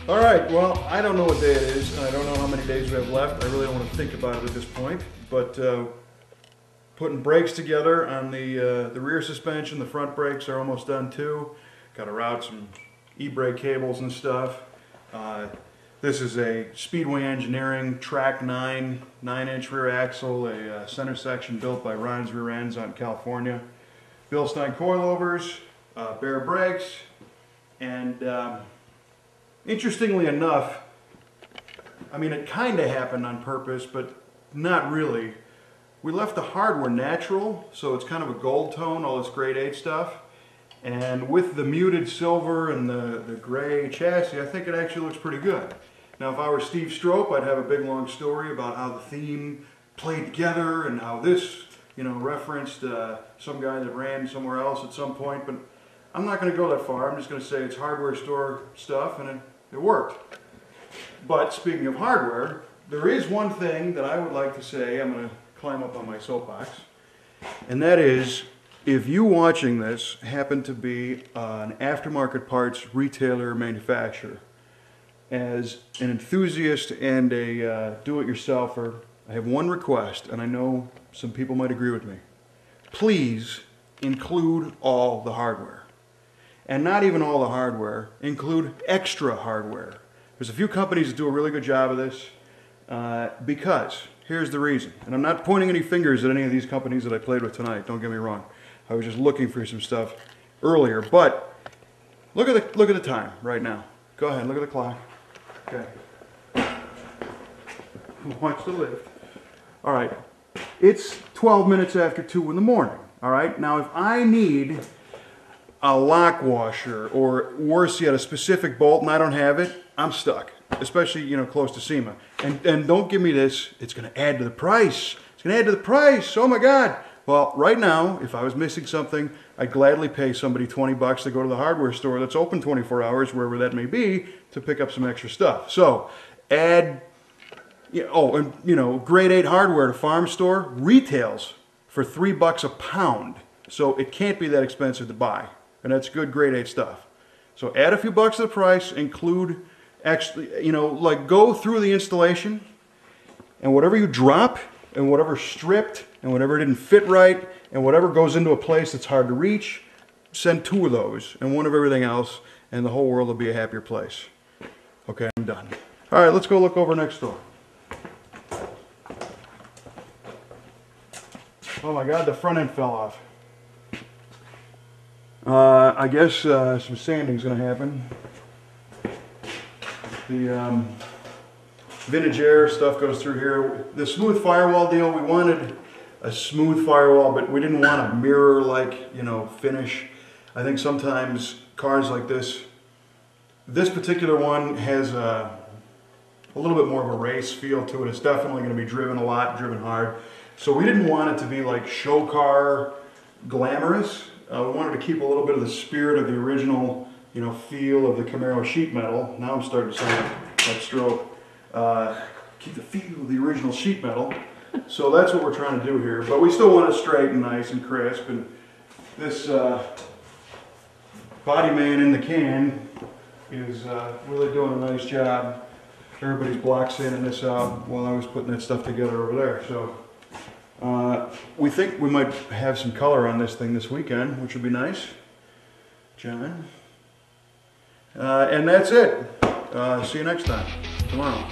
All right, well, I don't know what day it is, and I don't know how many days we have left. I really don't want to think about it at this point, but putting brakes together on the rear suspension. The front brakes are almost done too. Got to route some e-brake cables and stuff. This is a Speedway Engineering Track 9-inch rear axle, a center section built by Ryan's Rear Ends out in California. Bilstein coilovers, bare brakes, and interestingly enough, I mean, it kind of happened on purpose, but not really. We left the hardware natural, so it's kind of a gold tone, all this grade 8 stuff. And with the muted silver and the gray chassis, I think it actually looks pretty good. Now, if I were Steve Strope, I'd have a big long story about how the theme played together and how this, you know, referenced some guy that ran somewhere else at some point, but I'm not going to go that far. I'm just going to say it's hardware store stuff, and it worked. But speaking of hardware, there is one thing that I would like to say. I'm going to climb up on my soapbox, and that is, if you watching this happen to be an aftermarket parts retailer or manufacturer, as an enthusiast and a do-it-yourselfer, I have one request, and I know some people might agree with me. Please include all the hardware. And not even all the hardware, include extra hardware. There's a few companies that do a really good job of this, because here's the reason. And I'm not pointing any fingers at any of these companies that I played with tonight, don't get me wrong. I was just looking for some stuff earlier, but look at the time right now. Go ahead, look at the clock. Okay. Watch the lift. All right. It's 12 minutes after 2 in the morning. All right. Now, if I need a lock washer, or worse yet, a specific bolt, and I don't have it, I'm stuck. Especially, you know, close to SEMA. And don't give me this. It's going to add to the price. It's going to add to the price. Oh my God. Well, right now, if I was missing something, I'd gladly pay somebody $20 to go to the hardware store that's open 24 hours, wherever that may be, to pick up some extra stuff. So, add, and you know, grade 8 hardware to farm store retails for $3 a pound. So it can't be that expensive to buy, and that's good grade 8 stuff. So add a few bucks to the price, include actually, you know, like go through the installation, and whatever you drop, and whatever stripped, and whatever didn't fit right, and whatever goes into a place that's hard to reach, send 2 of those, and 1 of everything else, and the whole world will be a happier place. Okay, I'm done. All right, let's go look over next door. Oh my God, the front end fell off. I guess some sanding's gonna happen. The vintage air stuff goes through here. The smooth firewall deal, we wanted a smooth firewall, but we didn't want a mirror-like, you know, finish. I think sometimes cars like this particular one has a little bit more of a race feel to it. It's definitely going to be driven a lot, driven hard. So we didn't want it to be like show car glamorous. We wanted to keep a little bit of the spirit of the original, you know, feel of the Camaro sheet metal. Now I'm starting to sound like Stroke. Keep the feel of the original sheet metal. So that's what we're trying to do here. But we still want it straight and nice and crisp. And this body man in the can is really doing a nice job. Everybody's block sanding this out while I was putting that stuff together over there. So we think we might have some color on this thing this weekend, which would be nice. John. And that's it. See you next time, tomorrow.